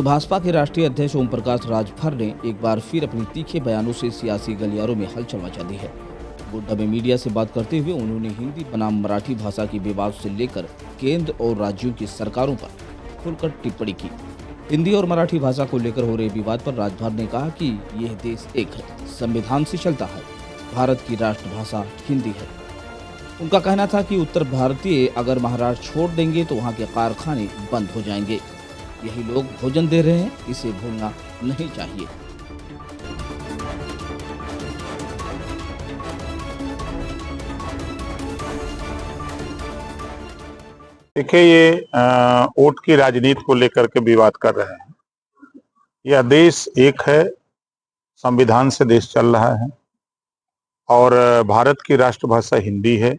भाजपा के राष्ट्रीय अध्यक्ष ओम प्रकाश राजभर ने एक बार फिर अपनी तीखे बयानों से सियासी गलियारों में हलचल मचा दी है। गोड्डा में मीडिया से बात करते हुए उन्होंने हिंदी बनाम मराठी भाषा के विवाद से लेकर केंद्र और राज्यों की सरकारों पर खुलकर टिप्पणी की। हिंदी और मराठी भाषा को लेकर हो रहे विवाद पर राजभर ने कहा कि यह देश एक है, संविधान से चलता है, भारत की राष्ट्रभाषा हिंदी है। उनका कहना था कि उत्तर भारतीय अगर महाराष्ट्र छोड़ देंगे तो वहाँ के कारखाने बंद हो जाएंगे। यही लोग भोजन दे रहे हैं, इसे भूलना नहीं चाहिए। देखिए, ये वोट की राजनीति को लेकर के विवाद कर रहे हैं। यह देश एक है, संविधान से देश चल रहा है और भारत की राष्ट्रभाषा हिंदी है।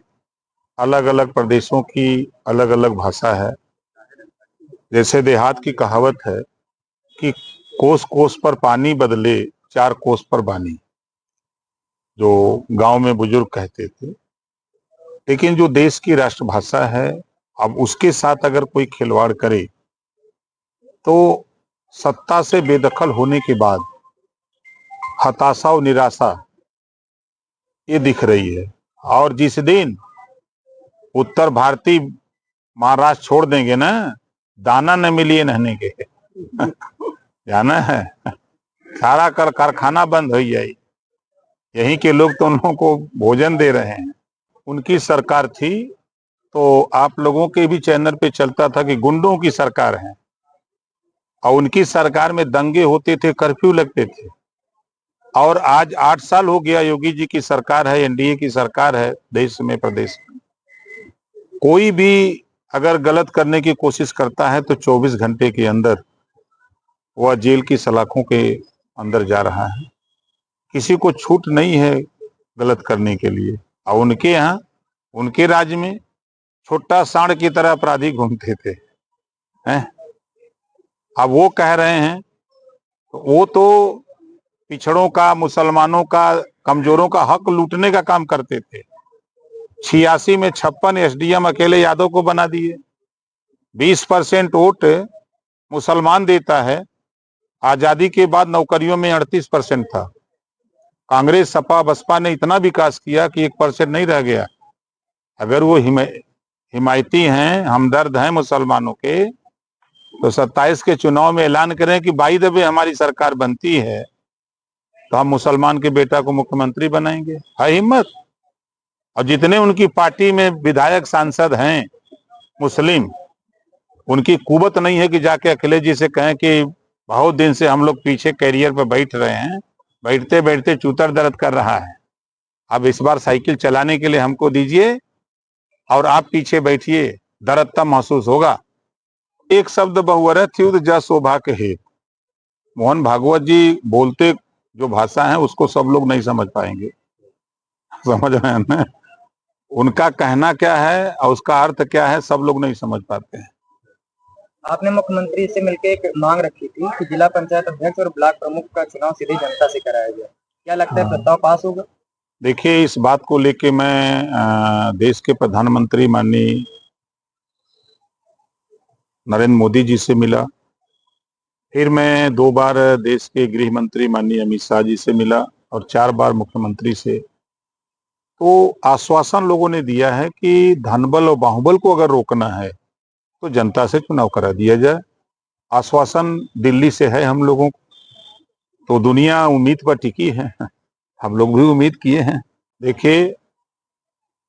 अलग अलग प्रदेशों की अलग अलग भाषा है। जैसे देहात की कहावत है कि कोस कोस पर पानी बदले चार कोस पर बानी, जो गांव में बुजुर्ग कहते थे। लेकिन जो देश की राष्ट्रभाषा है, अब उसके साथ अगर कोई खिलवाड़ करे तो सत्ता से बेदखल होने के बाद हताशा और निराशा ये दिख रही है। और जिस दिन उत्तर भारतीय महाराष्ट्र छोड़ देंगे ना, दाना न मिलिए नहने के जाना है, सारा कारखाना बंद हो जाए। यहीं के लोग तो उन लोगों को भोजन दे रहे हैं। उनकी सरकार थी तो आप लोगों के भी चैनल पे चलता था कि गुंडों की सरकार है, और उनकी सरकार में दंगे होते थे, कर्फ्यू लगते थे। और आज 8 साल हो गया योगी जी की सरकार है, एनडीए की सरकार है देश में, प्रदेश में। कोई भी अगर गलत करने की कोशिश करता है तो 24 घंटे के अंदर वह जेल की सलाखों के अंदर जा रहा है। किसी को छूट नहीं है गलत करने के लिए। और उनके यहाँ, उनके राज्य में छोटा सांड की तरह अपराधी घूमते थे हैं। अब वो कह रहे हैं, तो वो तो पिछड़ों का, मुसलमानों का, कमजोरों का हक लूटने का काम करते थे। 86 में 56 एसडीएम अकेले यादव को बना दिए। 20% वोट मुसलमान देता है। आजादी के बाद नौकरियों में 38% था। कांग्रेस, सपा, बसपा ने इतना विकास किया कि 1% नहीं रह गया। अगर वो हिमायती हैं, हमदर्द हैं मुसलमानों के, तो 27 के चुनाव में ऐलान करें कि बाई द वे हमारी सरकार बनती है तो हम मुसलमान के बेटा को मुख्यमंत्री बनाएंगे। है हिम्मत। और जितने उनकी पार्टी में विधायक, सांसद हैं मुस्लिम, उनकी कुवत नहीं है कि जाके अखिलेश जी से कहें कि बहुत दिन से हम लोग पीछे कैरियर पर बैठ रहे हैं, बैठते बैठते चूतर दर्द कर रहा है, अब इस बार साइकिल चलाने के लिए हमको दीजिए और आप पीछे बैठिए, दर्द तब महसूस होगा। एक शब्द बहुअरथ युद्ध जा शोभा के हेत। मोहन भागवत जी बोलते जो भाषा है उसको सब लोग नहीं समझ पाएंगे, समझ रहे हैं ना? उनका कहना क्या है और उसका अर्थ क्या है, सब लोग नहीं समझ पाते हैं। आपने मुख्यमंत्री से मिलकर एक मांग रखी थी कि जिला पंचायत अध्यक्ष और ब्लॉक प्रमुख का चुनाव सीधे जनता से कराया जाए। क्या लगता है प्रस्ताव पास होगा? देखिए, इस बात को लेके मैं देश के प्रधानमंत्री माननीय नरेंद्र मोदी जी से मिला, फिर मैं 2 बार देश के गृह मंत्री माननीय अमित शाह जी से मिला और 4 बार मुख्यमंत्री से। तो आश्वासन लोगों ने दिया है कि धनबल और बाहुबल को अगर रोकना है तो जनता से चुनाव करा दिया जाए। आश्वासन दिल्ली से है हम लोगों को, तो दुनिया उम्मीद पर टिकी है, हम लोग भी उम्मीद किए हैं। देखिए,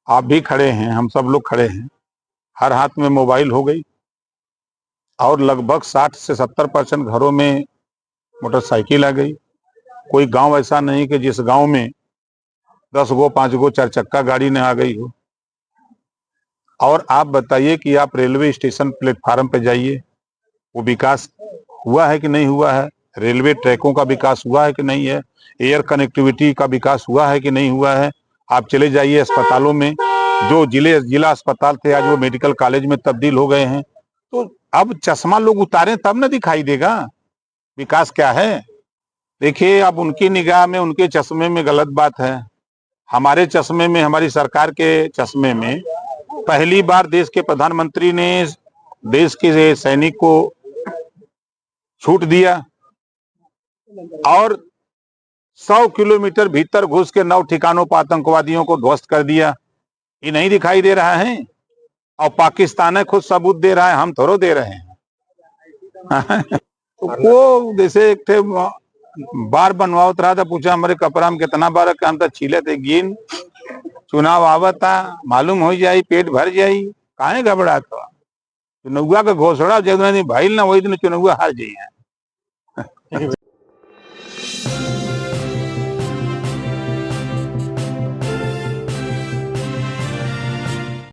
आप भी खड़े हैं, हम सब लोग खड़े हैं, हर हाथ में मोबाइल हो गई और लगभग 60 से 70% घरों में मोटरसाइकिल आ गई। कोई गांव ऐसा नहीं कि जिस गांव में 10 गो 5 गो 4 चक्का गाड़ी न आ गई हो। और आप बताइए कि आप रेलवे स्टेशन प्लेटफार्म पे जाइए, वो विकास हुआ है कि नहीं हुआ है? रेलवे ट्रैकों का विकास हुआ है कि नहीं है? एयर कनेक्टिविटी का विकास हुआ है कि नहीं हुआ है? आप चले जाइए अस्पतालों में, जो जिला अस्पताल थे आज वो मेडिकल कॉलेज में तब्दील हो गए हैं। तो अब चश्मा लोग उतारें तब न दिखाई देगा विकास क्या है। देखिए, अब उनकी निगाह में, उनके चश्मे में गलत बात है। हमारे चश्मे में, हमारी सरकार के चश्मे में पहली बार देश के प्रधानमंत्री ने देश के सैनिक को छूट दिया और 100 किलोमीटर भीतर घुस के 9 ठिकानों पर आतंकवादियों को ध्वस्त कर दिया। ये नहीं दिखाई दे रहा है और पाकिस्तान है खुद सबूत दे रहा है, हम थोड़ो दे रहे हैं। तो वो जैसे एक थे बार बनवावत रहा था, पूछा हमारे कपड़ा में कितना बार काम था, छीले थे गिन, चुनाव आवता मालूम हो जाई, पेट भर जाई, काहे घबरा था। चुनौआ का घोषणा जब दिन भाई ना वही दिन चुनौआ हार जाइए।